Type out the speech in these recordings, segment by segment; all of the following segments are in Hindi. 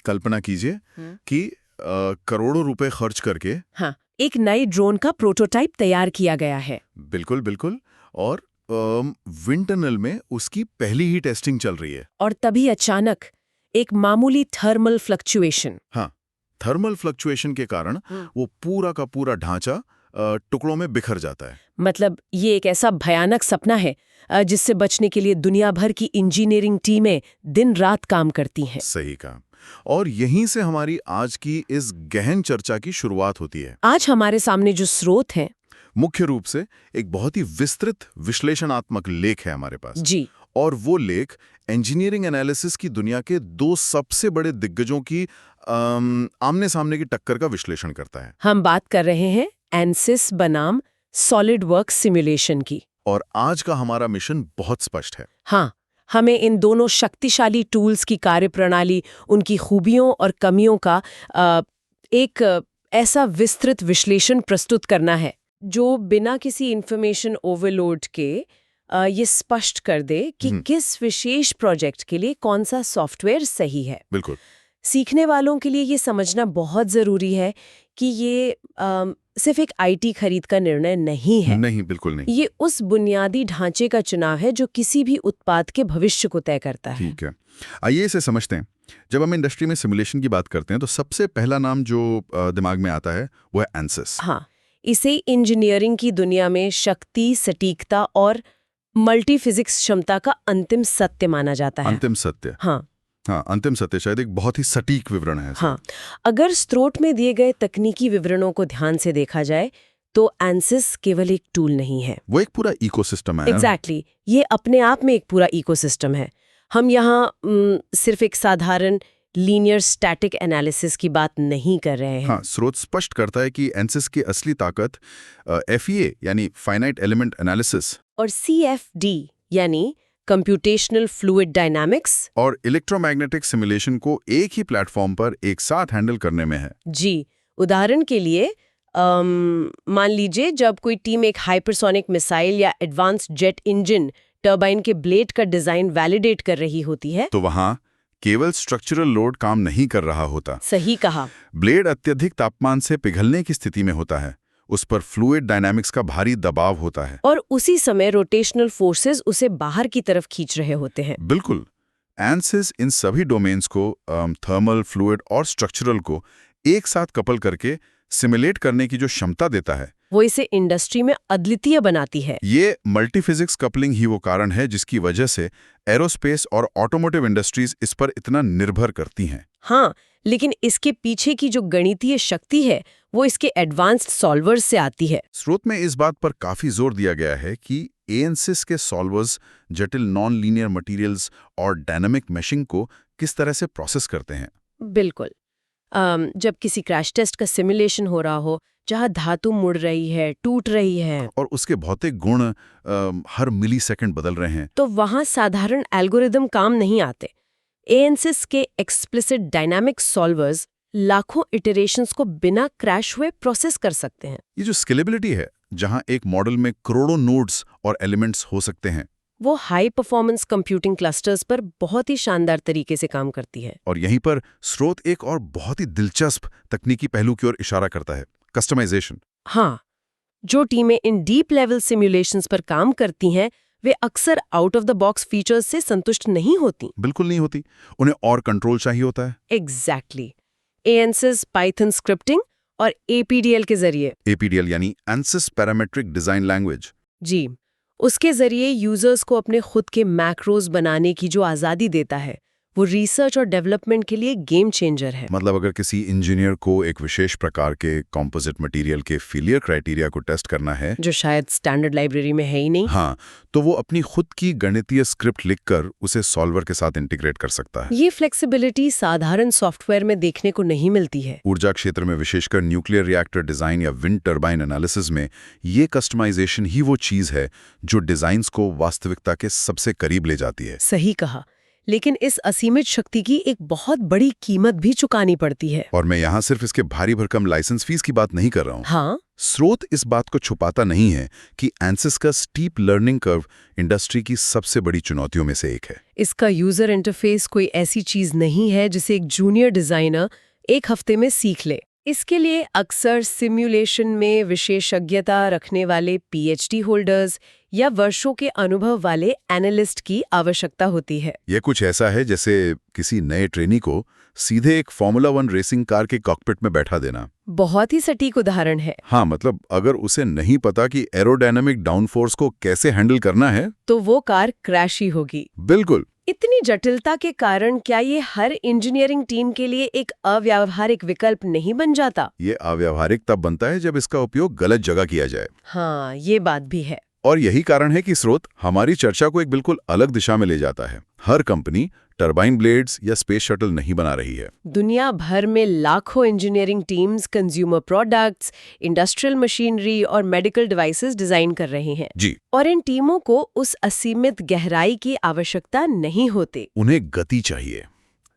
कल्पना कीजिए कि करोड़ों रुपए खर्च करके हाँ, एक नई ड्रोन का प्रोटोटाइप तैयार किया गया है। बिल्कुल बिल्कुल। और विंड टनल में उसकी पहली ही टेस्टिंग चल रही है। और तभी अचानक एक मामूली थर्मल फ्लक्चुएशन। हाँ, थर्मल फ्लक्चुएशन के कारण वो पूरा का पूरा ढांचा टुकड़ों में बिखर जाता है। मतलब ये एक ऐसा भयानक सपना है जिससे बचने के लिए दुनिया भर की इंजीनियरिंग टीमें दिन रात काम करती हैं। सही कहा। और यहीं से हमारी आज की इस गहन चर्चा की शुरुआत होती है। आज हमारे सामने जो स्रोत हैं, मुख्य रूप से एक बहुत ही विस्तृत विश्लेषणात्मक लेख है हमारे पास जी। और वो लेख इंजीनियरिंग एनालिसिस की दुनिया के दो सबसे बड़े दिग्गजों की आमने सामने की टक्कर का विश्लेषण करता है। हम बात कर रहे हैं एनसिस बनाम सॉलिडवर्क्स सिमुलेशन की। और आज का हमारा मिशन बहुत स्पष्ट है। हाँ, हमें इन दोनों शक्तिशाली टूल्स की कार्यप्रणाली, उनकी खूबियों और कमियों का एक ऐसा विस्तृत विश्लेषण प्रस्तुत करना है जो बिना किसी इंफॉर्मेशन ओवरलोड के ये स्पष्ट कर दे कि किस विशेष प्रोजेक्ट के लिए कौन सा सॉफ्टवेयर सही है। बिल्कुल। सीखने वालों के लिए ये समझना बहुत ज़रूरी है कि ये सिर्फ एक आईटी खरीद का निर्णय नहीं है। नहीं, बिल्कुल नहीं। ये उस बुनियादी ढांचे का चुनाव है जो किसी भी उत्पाद के भविष्य को तय करता है। ठीक है, आइए इसे समझते हैं। जब हम इंडस्ट्री में सिमुलेशन की बात करते हैं तो सबसे पहला नाम जो दिमाग में आता है वो है एनसिस। हाँ, इसे इंजीनियरिंग की दुनिया में शक्ति, सटीकता और मल्टी फिजिक्स क्षमता का अंतिम सत्य माना जाता है। अंतिम सत्य। हाँ, अंतिम सत्य शायद एक बहुत ही सटीक विवरण है। हाँ, अगर स्रोत में दिए गए तकनीकी विवरणों को ध्यान से देखा जाए तो एनसिस केवल एक टूल नहीं है, वो एक पूरा इकोसिस्टम है। एग्जैक्टली, ये अपने आप में एक पूरा इकोसिस्टम है। हम यहाँ सिर्फ एक साधारण लीनियर स्टैटिक एनालिसिस की बात नहीं कर रहे हैं। हाँ, स्रोत स्पष्ट करता है कि एनसिस की असली ताकत FEA यानी फाइनाइट एलिमेंट एनालिसिस और CFD यानी कंप्यूटेशनल फ्लूइड डायनामिक्स और इलेक्ट्रोमैग्नेटिक सिमुलेशन को एक ही प्लेटफॉर्म पर एक साथ हैंडल करने में है। जी, उदाहरण के लिए मान लीजिए जब कोई टीम एक हाइपरसोनिक मिसाइल या एडवांस्ड जेट इंजन टरबाइन के ब्लेड का डिजाइन वैलिडेट कर रही होती है, तो वहां केवल स्ट्रक्चरल लोड काम नहीं कर रहा होता। सही कहा। ब्लेड अत्यधिक तापमान से पिघलने की स्थिति में होता है, उस पर फ्लूइड डायनामिक्स का भारी दबाव होता है और उसी समय रोटेशनल फोर्सेस उसे बाहर की तरफ खींच रहे होते हैं। बिल्कुल। एनसिस इन सभी डोमेन्स को थर्मल, फ्लूइड और स्ट्रक्चरल को एक साथ कपल करके सिमुलेट करने की जो क्षमता देता है वो इसे इंडस्ट्री में अद्वितीय बनाती है। ये मल्टीफिजिक्स कपलिंग ही वो कारण है जिसकी वजह से एरोस्पेस और ऑटोमोटिव इंडस्ट्रीज इस पर इतना निर्भर करती हैं। हाँ, लेकिन इसके पीछे की जो गणितीय शक्ति है वो इसके एडवांस्ड सॉल्वर्स से आती है। स्रोत में इस बात पर काफी जोर दिया गया है कि एनसिस के सॉल्वर्स जटिल नॉन लीनियर मटेरियल्स और डायनामिक मैशिंग को किस तरह से प्रोसेस करते हैं। बिल्कुल। जब किसी क्रैश टेस्ट का सिमुलेशन हो रहा हो, जहां धातु मुड़ रही है, टूट रही है और उसके भौतिक गुण हर मिलीसेकंड बदल रहे हैं, तो वहां साधारण एल्गोरिदम काम नहीं आते। एएनसिस के एक्सप्लिसिट डायनामिक सॉल्वर्स लाखों इटरेशंस को बिना क्रैश हुए प्रोसेस कर सकते हैं। ये जो स्केलेबिलिटी है, जहां एक मॉडल में करोड़ों नोड्स और एलिमेंट्स हो सकते हैं, वो हाई परफॉर्मेंस कंप्यूटिंग क्लस्टर्स पर बहुत ही शानदार तरीके से काम करती है। और यहीं पर स्रोत एक और बहुत ही दिलचस्प तकनीकी पहलू की ओर इशारा करता है, कस्टमाइजेशन। हाँ, जो टीमें इन डीप लेवल सिमुलेशंस पर काम करती हैं वे अक्सर out of the box features से संतुष्ट नहीं होती। बिल्कुल नहीं होती, उन्हें और कंट्रोल चाहिए होता है। एग्जैक्टली। एएनसिस पाइथन स्क्रिप्टिंग और APDL के जरिए, APDL यानी एनसिस पैरामेट्रिक डिजाइन लैंग्वेज, जी, उसके जरिए यूजर्स को अपने खुद के मैक्रोज बनाने की जो आज़ादी देता है वो रिसर्च और डेवलपमेंट के लिए गेम चेंजर है। मतलब अगर किसी इंजीनियर को एक विशेष प्रकार के कंपोजिट मटेरियल के फेलियर क्राइटेरिया को टेस्ट करना है, जो शायद स्टैंडर्ड लाइब्रेरी में है ही नहीं, हाँ, तो वो अपनी खुद की गणितीय स्क्रिप्ट लिखकर उसे सॉल्वर के साथ इंटीग्रेट कर सकता है। ये फ्लेक्सिबिलिटी साधारण सॉफ्टवेयर में देखने को नहीं मिलती है। ऊर्जा क्षेत्र में, विशेषकर न्यूक्लियर रिएक्टर डिजाइन या विंड टर्बाइन एनालिसिस में, ये कस्टमाइजेशन ही वो चीज है जो डिजाइन्स को वास्तविकता के सबसे करीब ले जाती है। सही कहा, लेकिन इस असीमित शक्ति की एक बहुत बड़ी कीमत भी चुकानी पड़ती है। और मैं यहाँ सिर्फ इसके भारी भरकम लाइसेंस फीस की बात नहीं कर रहा हूँ। हाँ, स्रोत इस बात को छुपाता नहीं है कि ANSYS का स्टीप लर्निंग कर्व इंडस्ट्री की सबसे बड़ी चुनौतियों में से एक है। इसका यूजर इंटरफेस कोई ऐसी चीज नहीं है जिसे एक जूनियर डिजाइनर एक हफ्ते में सीख ले। इसके लिए अक्सर सिम्युलेशन में विशेषज्ञता रखने वाले PhD होल्डर्स या वर्षों के अनुभव वाले एनालिस्ट की आवश्यकता होती है। यह कुछ ऐसा है जैसे किसी नए ट्रेनी को सीधे एक फॉर्मूला 1 रेसिंग कार के कॉकपिट में बैठा देना। बहुत ही सटीक उदाहरण है। हाँ, मतलब अगर उसे नहीं पता कि एरोडायनामिक डाउनफोर्स को कैसे हैंडल करना है तो वो कार क्रैश ही होगी। बिल्कुल। इतनी जटिलता के कारण क्या ये हर इंजीनियरिंग टीम के लिए एक अव्यावहारिक विकल्प नहीं बन जाता? ये अव्यावहारिक तब बनता है जब इसका उपयोग गलत जगह किया जाए। हाँ, ये बात भी है। और यही कारण है कि स्रोत हमारी चर्चा को एक बिल्कुल अलग दिशा में ले जाता है। हर कंपनी टरबाइन ब्लेड्स या स्पेस शटल नहीं बना रही है। दुनिया भर में लाखों engineering teams consumer products, industrial machinery और मेडिकल डिवाइसेस डिजाइन कर रही हैं। जी। और इन टीमों को उस असीमित गहराई की आवश्यकता नहीं होती। उन्हें गति चाहिए,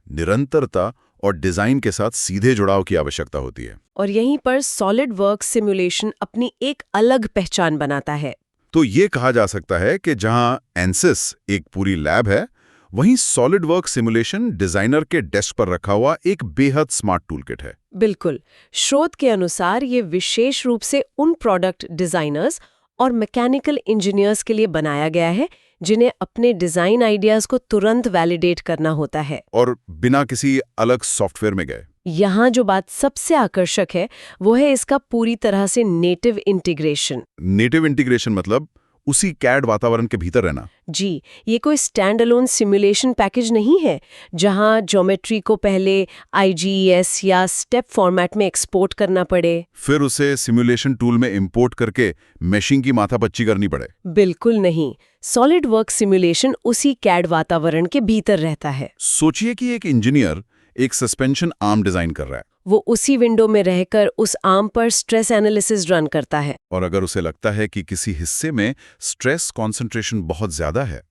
निरंतरता और डिजाइन के साथ सीधे जुड़ाव की आवश्यकता होती है। और यहीं पर सॉलिडवर्क्स सिमुलेशन अपनी एक अलग पहचान बनाता है। तो ये कहा जा सकता है कि जहां ANSYS एक पूरी लैब है, वहीं सॉलिडवर्क्स सिमुलेशन डिजाइनर के डेस्क पर रखा हुआ एक बेहद स्मार्ट टूलकिट है। बिल्कुल। स्रोत के अनुसार ये विशेष रूप से उन प्रोडक्ट डिजाइनर्स और मैकेनिकल इंजीनियर्स के लिए बनाया गया है जिन्हें अपने डिजाइन आइडियाज को तुरंत वैलिडेट करना होता है, और बिना किसी अलग सॉफ्टवेयर में गए। यहाँ जो बात सबसे आकर्षक है वो है इसका पूरी तरह से नेटिव इंटीग्रेशन। नेटिव इंटीग्रेशन मतलब उसी कैड वातावरण के भीतर रहना। जी, ये कोई स्टैंड अलोन सिमुलेशन पैकेज नहीं है जहां ज्योमेट्री को पहले IGES या स्टेप फॉर्मेट में एक्सपोर्ट करना पड़े, फिर उसे सिमुलेशन टूल में इंपोर्ट करके मेशिंग की माथापच्ची करनी पड़े। बिल्कुल नहीं। सॉलिडवर्क्स सिमुलेशन उसी कैड वातावरण के भीतर रहता है। सोचिए कि एक इंजीनियर एक सस्पेंशन आर्म डिजाइन कर रहा है, वो उसी विंडो में रहकर उस आर्म पर स्ट्रेस एनालिसिस रन करता है। और अगर उसे लगता है कि किसी हिस्से में स्ट्रेस कॉन्सेंट्रेशन बहुत ज्यादा है,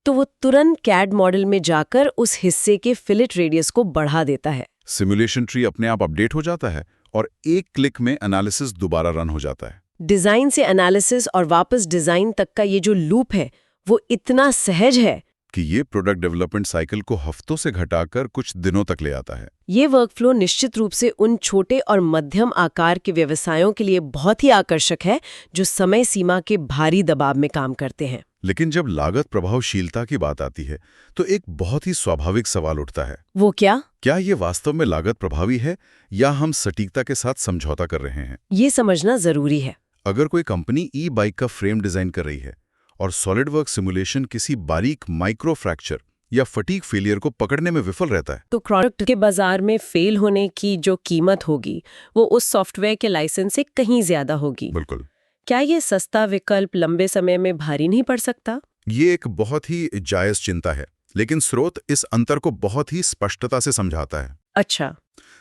तो वो तुरंत कैड मॉडल में जाकर उस हिस्से के फिलेट रेडियस को बढ़ा देता है। सिमुलेशन ट्री अपने आप अपडेट हो जाता है और एक क्लिक में एनालिसिस दोबारा रन हो जाता है। डिजाइन से एनालिसिस और वापस डिजाइन तक का ये जो लूप है वो इतना सहज है कि ये प्रोडक्ट डेवलपमेंट साइकिल को हफ्तों से घटाकर कुछ दिनों तक ले आता है। ये वर्कफ्लो निश्चित रूप से उन छोटे और मध्यम आकार के व्यवसायों के लिए बहुत ही आकर्षक है जो समय सीमा के भारी दबाव में काम करते हैं। लेकिन जब लागत प्रभावशीलता की बात आती है तो एक बहुत ही स्वाभाविक सवाल उठता है। वो क्या ये वास्तव में लागत प्रभावी है या हम सटीकता के साथ समझौता कर रहे हैं? ये समझना जरूरी है। अगर कोई कंपनी ई-बाइक का फ्रेम डिजाइन कर रही है और सॉलिडवर्क्स सिमुलेशन किसी बारीक माइक्रो फ्रैक्चर या फटीग फेलियर को पकड़ने में विफल रहता है, तो प्रोडक्ट के बाजार में फेल होने की जो कीमत होगी वो उस सॉफ्टवेयर के लाइसेंस से कहीं ज्यादा होगी। बिल्कुल। क्या ये सस्ता विकल्प लंबे समय में भारी नहीं पड़ सकता? ये एक बहुत ही जायज चिंता है, लेकिन स्रोत इस अंतर को बहुत ही स्पष्टता से समझाता है। अच्छा।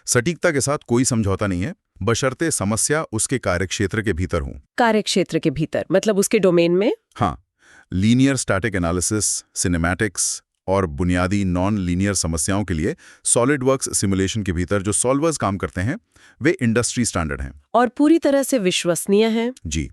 सटीकता के साथ कोई समझौता नहीं है, बशर्ते समस्या उसके कार्यक्षेत्र के भीतर हो। कार्यक्षेत्र के भीतर मतलब उसके डोमेन में? हाँ, लीनियर स्टैटिक एनालिसिस, सिनेमैटिक्स और बुनियादी नॉन लीनियर समस्याओं के लिए सॉलिडवर्क्स सिमुलेशन के भीतर जो सॉल्वर्स काम करते हैं वे इंडस्ट्री स्टैंडर्ड हैं और पूरी तरह से विश्वसनीय हैं। जी।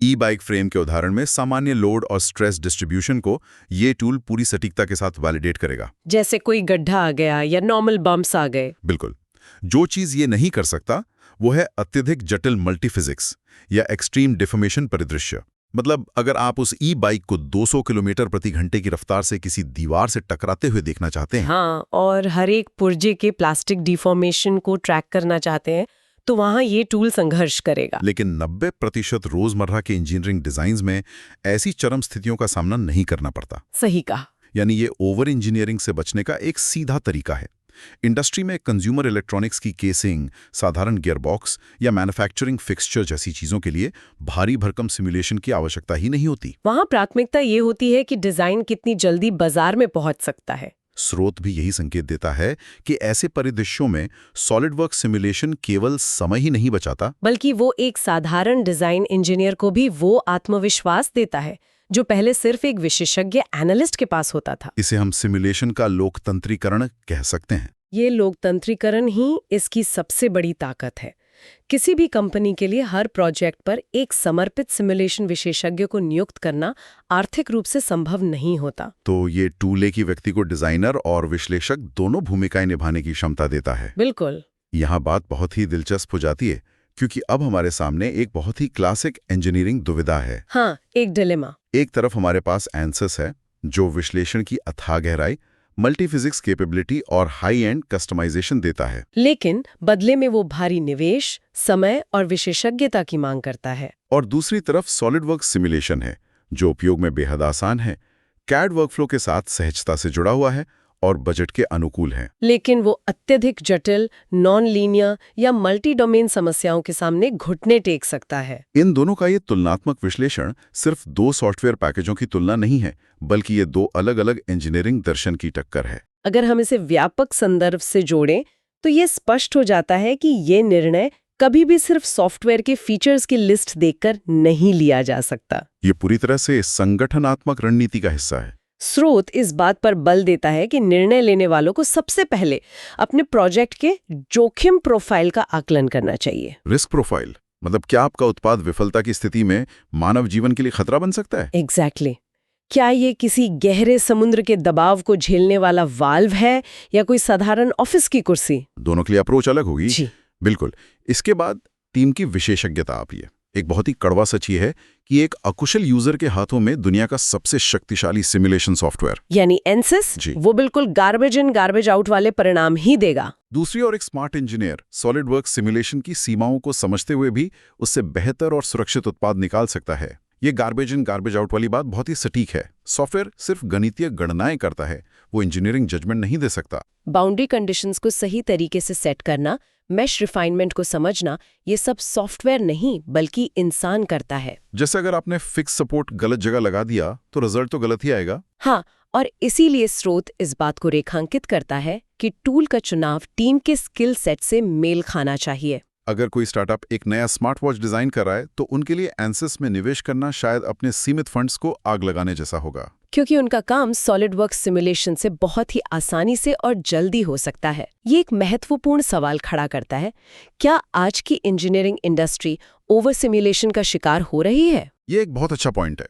ई-बाइक फ्रेम के उदाहरण में सामान्य लोड और स्ट्रेस डिस्ट्रीब्यूशन को ये टूल पूरी सटीकता के साथ वैलिडेट करेगा। जैसे कोई गड्ढा आ गया या नॉर्मल बम्प्स आ गए। बिल्कुल। जो चीज ये नहीं कर सकता वो है अत्यधिक जटिल मल्टीफिजिक्स या एक्सट्रीम डिफॉर्मेशन परिदृश्य। मतलब अगर आप उस ई-बाइक को 200 किलोमीटर प्रति घंटे की रफ्तार से किसी दीवार से टकराते हुए देखना चाहते हैं, हाँ, और हर एक पुर्जे के प्लास्टिक डिफॉर्मेशन को ट्रैक करना चाहते हैं, तो वहाँ ये टूल संघर्ष करेगा। लेकिन 90% रोजमर्रा के इंजीनियरिंग डिजाइन्स में ऐसी चरम स्थितियों का सामना नहीं करना पड़ता। सही कहा। यानी ये ओवर इंजीनियरिंग से बचने का एक सीधा तरीका है। इंडस्ट्री में कंज्यूमर इलेक्ट्रॉनिक्स की केसिंग, साधारण गियरबॉक्स या मैन्युफैक्चरिंग फिक्सचर जैसी चीजों के लिए भारी भरकम सिमुलेशन की आवश्यकता ही नहीं होती। वहाँ प्राथमिकता ये होती है कि डिजाइन कितनी जल्दी बाजार में पहुंच सकता है। स्रोत भी यही संकेत देता है कि ऐसे परिदृश्यों में सॉलिडवर्क्स सिमुलेशन केवल समय ही नहीं बचाता, बल्कि वो एक साधारण डिजाइन इंजीनियर को भी वो आत्मविश्वास देता है जो पहले सिर्फ एक विशेषज्ञ एनालिस्ट के पास होता था। इसे हम सिमुलेशन का लोकतंत्रीकरण कह सकते हैं। ये लोकतंत्रीकरण ही इसकी सबसे बड़ी ताकत है। किसी भी कंपनी के लिए हर प्रोजेक्ट पर एक समर्पित सिमुलेशन विशेषज्ञ को नियुक्त करना आर्थिक रूप से संभव नहीं होता। तो ये टूल एक ही व्यक्ति को डिजाइनर और विश्लेषक दोनों भूमिकाएं निभाने की क्षमता देता है। बिल्कुल। यहाँ बात बहुत ही दिलचस्प हो जाती है, क्योंकि अब हमारे सामने एक बहुत ही क्लासिक इंजीनियरिंग दुविधा है। हाँ, एक डिलेमा। एक तरफ हमारे पास एंसस है, जो विश्लेषण की अथाह गहराई, मल्टीफिजिक्स कैपेबिलिटी और हाई एंड कस्टमाइजेशन देता है। लेकिन बदले में वो भारी निवेश, समय और विशेषज्ञता की मांग करता है। और दूसरी तरफ सॉलिडवर्क्स सिमुलेशन है, जो उपयोग में बेहद आसान है, कैड वर्कफ्लो के साथ सहजता से जुड़ा हुआ है और बजट के अनुकूल है। लेकिन वो अत्यधिक जटिल, नॉन लीनियर या मल्टी डोमेन समस्याओं के सामने घुटने टेक सकता है। इन दोनों का ये तुलनात्मक विश्लेषण सिर्फ 2 सॉफ्टवेयर पैकेजों की तुलना नहीं है, बल्कि ये 2 अलग-अलग इंजीनियरिंग दर्शन की टक्कर है। अगर हम इसे व्यापक संदर्भ से जोड़ें, तो ये स्पष्ट हो जाता है कि ये निर्णय कभी भी सिर्फ सॉफ्टवेयर के फीचर्स की लिस्ट देखकर नहीं लिया जा सकता। ये पूरी तरह से संगठनात्मक रणनीति का हिस्सा है। स्रोत इस बात पर बल देता है कि निर्णय लेने वालों को सबसे पहले अपने प्रोजेक्ट के जोखिम प्रोफाइल का आकलन करना चाहिए। रिस्क प्रोफाइल मतलब क्या आपका उत्पाद विफलता की स्थिति में मानव जीवन के लिए खतरा बन सकता है? एग्जैक्टली। क्या ये किसी गहरे समुद्र के दबाव को झेलने वाला वाल्व है या कोई साधारण ऑफिस की कुर्सी? दोनों के लिए अप्रोच अलग होगी। जी बिल्कुल। इसके बाद टीम की विशेषज्ञता आती है। एक बहुत ही कड़वा सच ये है कि एक अकुशल यूजर के हाथों में दुनिया का सबसे शक्तिशाली सिमुलेशन सॉफ्टवेयर यानी एंसिस जी। वो बिल्कुल गार्बेज इन गार्बेज आउट वाले परिणाम ही देगा। दूसरी ओर एक स्मार्ट इंजीनियर सॉलिडवर्क्स सिमुलेशन की सीमाओं को समझते हुए भी उससे बेहतर और सुरक्षित उत्पाद निकाल सकता है। ये गार्बेज इन गार्बेज आउट वाली बात बहुत ही सटीक है। सॉफ्टवेयर सिर्फ गणितीय गणनाएं करता है, वो इंजीनियरिंग जजमेंट नहीं दे सकता। बाउंड्री कंडीशंस को सही तरीके से सेट करना, मैश रिफाइनमेंट को समझना, ये सब सॉफ्टवेयर नहीं बल्कि इंसान करता है। जैसे अगर आपने फिक्स सपोर्ट गलत जगह लगा दिया तो रिजल्ट तो गलत ही आएगा। हाँ, और इसीलिए स्रोत इस बात को रेखांकित करता है कि टूल का चुनाव टीम के स्किल सेट से मेल खाना चाहिए। अगर कोई स्टार्टअप एक नया स्मार्ट वॉच डिजाइन कर रहा है तो उनके लिए एंसिस में निवेश करना शायद अपने सीमित फंड्स को आग लगाने जैसा होगा, क्योंकि उनका काम सॉलिडवर्क्स सिमुलेशन से बहुत ही आसानी से और जल्दी हो सकता है। ये एक महत्वपूर्ण सवाल खड़ा करता है, क्या आज की इंजीनियरिंग इंडस्ट्री ओवर सिमुलेशन का शिकार हो रही है? ये एक बहुत अच्छा पॉइंट है।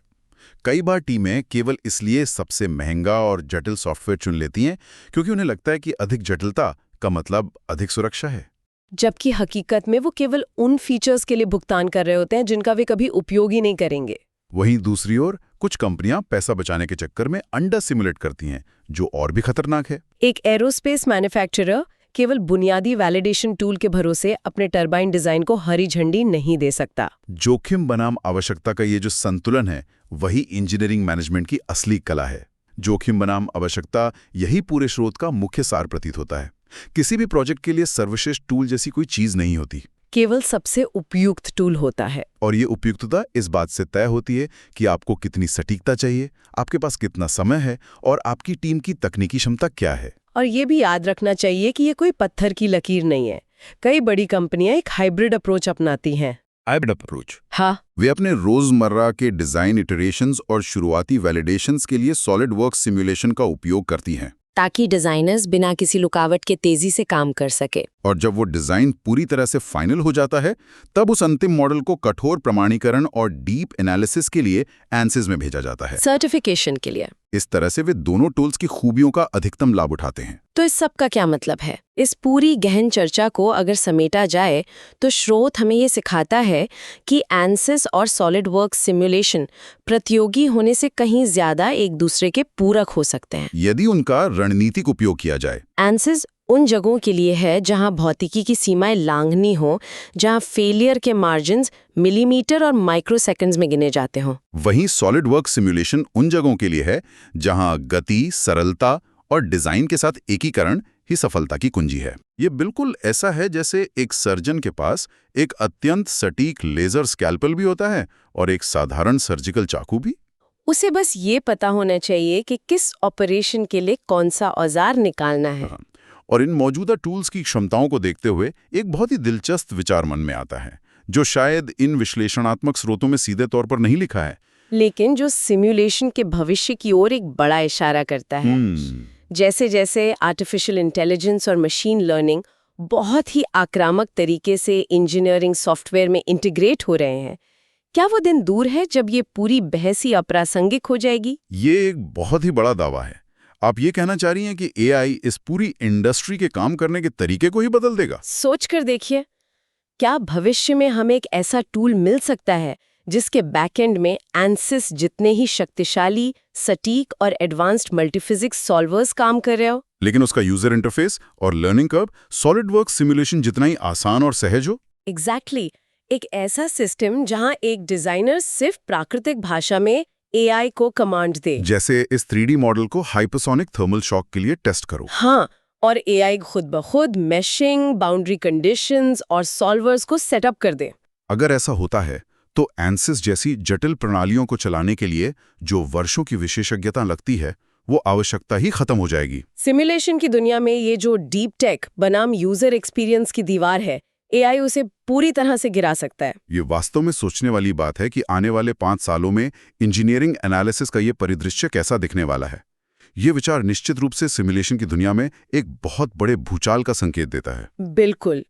कई बार टीमें केवल इसलिए सबसे महंगा और जटिल सॉफ्टवेयर चुन लेती हैं क्योंकि उन्हें लगता है कि अधिक जटिलता का मतलब अधिक सुरक्षा है, जबकि हकीकत में वो केवल उन फीचर्स के लिए भुगतान कर रहे होते हैं जिनका वे कभी उपयोग ही नहीं करेंगे। वहीं दूसरी ओर कुछ कंपनियां पैसा बचाने के चक्कर में अंडर सिमुलेट करती हैं, जो और भी खतरनाक है। एक एरोस्पेस मैन्युफैक्चरर केवल बुनियादी वैलिडेशन टूल के भरोसे अपने टरबाइन डिजाइन को हरी झंडी नहीं दे सकता। जोखिम बनाम आवश्यकता का ये जो संतुलन है, वही इंजीनियरिंग मैनेजमेंट की असली कला है। जोखिम बनाम आवश्यकता, यही पूरे स्रोत का मुख्य सार प्रतीत होता है। किसी भी प्रोजेक्ट के लिए सर्वश्रेष्ठ टूल जैसी कोई चीज नहीं होती, केवल सबसे उपयुक्त टूल होता है। और ये उपयुक्तता इस बात से तय होती है कि आपको कितनी सटीकता चाहिए, आपके पास कितना समय है और आपकी टीम की तकनीकी क्षमता क्या है। और ये भी याद रखना चाहिए कि ये कोई पत्थर की लकीर नहीं है। कई बड़ी कंपनियां एक हाइब्रिड अप्रोच अपनाती हैं। Hybrid approach? हाँ, वे अपने रोजमर्रा के डिजाइन इटरेशंस और शुरुआती वैलिडेशंस के लिए सॉलिडवर्क्स सिमुलेशन का उपयोग करती हैं, ताकि डिजाइनर्स बिना किसी रुकावट के तेजी से काम कर सके। और जब वो डिजाइन पूरी तरह से फाइनल हो जाता है, तब उस अंतिम मॉडल को कठोर प्रमाणीकरण और डीप एनालिसिस के लिए एंसिस में भेजा जाता है, सर्टिफिकेशन के लिए। इस तरह से वे दोनों टूल्स की खूबियों का अधिकतम लाभ उठाते हैं। तो इस सब का क्या मतलब है? इस पूरी गहन चर्चा को अगर समेटा जाए तो स्रोत हमें ये सिखाता है कि एंसिस और सॉलिडवर्क्स सिमुलेशन प्रतियोगी होने से कहीं ज्यादा एक दूसरे के पूरक हो सकते हैं, यदि उनका रणनीतिक उपयोग किया जाए। एंसिस उन जगहों के लिए है जहां भौतिकी की सीमाएं लांघनी हो, जहां फेलियर के मार्जिन्स मिलीमीटर और माइक्रोसेकंड्स में गिने जाते हों। वहीं सॉलिडवर्क्स सिमुलेशन उन जगहों के लिए है जहां गति, सरलता और डिजाइन के साथ एकीकरण ही सफलता की कुंजी है। ये बिल्कुल ऐसा है जैसे एक सर्जन के पास एक अत्यंत सटीक लेजर स्कैल्पेल भी होता है और एक साधारण सर्जिकल चाकू भी। उसे बस ये पता होना चाहिए कि किस ऑपरेशन के लिए कौन सा औजार निकालना है। और इन मौजूदा टूल्स की क्षमताओं को देखते हुए एक बहुत ही दिलचस्प विचार मन में आता है, जो शायद इन विश्लेषणात्मक स्रोतों में सीधे तौर पर नहीं लिखा है, लेकिन जो सिमुलेशन के भविष्य की ओर एक बड़ा इशारा करता है। जैसे जैसे आर्टिफिशियल इंटेलिजेंस और मशीन लर्निंग बहुत ही आक्रामक तरीके से इंजीनियरिंग सॉफ्टवेयर में इंटीग्रेट हो रहे हैं, क्या वो दिन दूर है जब ये पूरी बहस ही अप्रासंगिक हो जाएगी? ये एक बहुत ही बड़ा दावा है। आप ये कहना चाह रही हैं कि एआई इस पूरी इंडस्ट्री के काम करने के तरीके को ही बदल देगा? सोच कर देखिए, क्या भविष्य में हमें एक ऐसा टूल मिल सकता है जिसके बैकएंड में एनसिस जितने ही शक्तिशाली, सटीक और एडवांस्ड मल्टीफिजिक्स सॉल्वर्स काम कर रहे हो? लेकिन उसका यूजर इंटरफेस और लर्निंग कर्व सॉलिडवर्क्स सिमुलेशन जितना ही आसान और सहज हो? एग्जैक्टली एक ऐसा सिस्टम जहां एक डिजाइनर सिर्फ प्राकृतिक भाषा में एआई को कमांड दे। जैसे इस 3D मॉडल को हाइपरसोनिक थर्मल शॉक के लिए टेस्ट करो। हाँ, और एआई खुद ब खुद मैशिंग, बाउंड्री कंडीशंस और सॉल्वर्स को सेटअप कर दे। अगर ऐसा होता है तो एनसिस जैसी जटिल प्रणालियों को चलाने के लिए जो वर्षों की विशेषज्ञता लगती है, वो आवश्यकता ही खत्म हो जाएगी। सिमुलेशन की दुनिया में ये जो डीप टेक बनाम यूजर एक्सपीरियंस की दीवार है, एआई उसे पूरी तरह से गिरा सकता है। ये वास्तव में सोचने वाली बात है कि आने वाले 5 सालों में इंजीनियरिंग एनालिसिस का ये परिदृश्य कैसा दिखने वाला है। ये विचार निश्चित रूप से सिमुलेशन की दुनिया में एक बहुत बड़े भूचाल का संकेत देता है। बिल्कुल।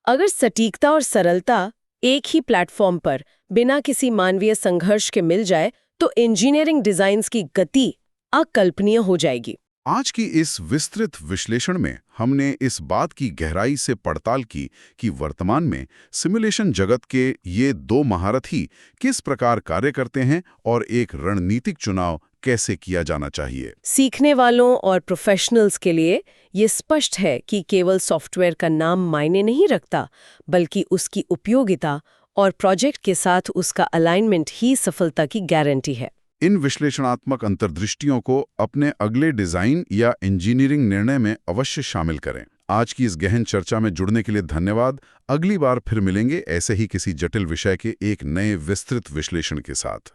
अगर सटीकता और सरलता एक ही प्लेटफॉर्म पर बिना किसी मानवीय संघर्ष के मिल जाए, तो इंजीनियरिंग डिजाइन्स की गति अकल्पनीय हो जाएगी। आज की इस विस्तृत विश्लेषण में हमने इस बात की गहराई से पड़ताल की कि वर्तमान में सिमुलेशन जगत के ये 2 महारथी किस प्रकार कार्य करते हैं और एक रणनीतिक चुनाव कैसे किया जाना चाहिए। सीखने वालों और प्रोफेशनल्स के लिए ये स्पष्ट है कि केवल सॉफ्टवेयर का नाम मायने नहीं रखता, बल्कि उसकी उपयोगिता और प्रोजेक्ट के साथ उसका अलाइनमेंट ही सफलता की गारंटी है। इन विश्लेषणात्मक अंतर्दृष्टियों को अपने अगले डिजाइन या इंजीनियरिंग निर्णय में अवश्य शामिल करें। आज की इस गहन चर्चा में जुड़ने के लिए धन्यवाद। अगली बार फिर मिलेंगे ऐसे ही किसी जटिल विषय के एक नए विस्तृत विश्लेषण के साथ।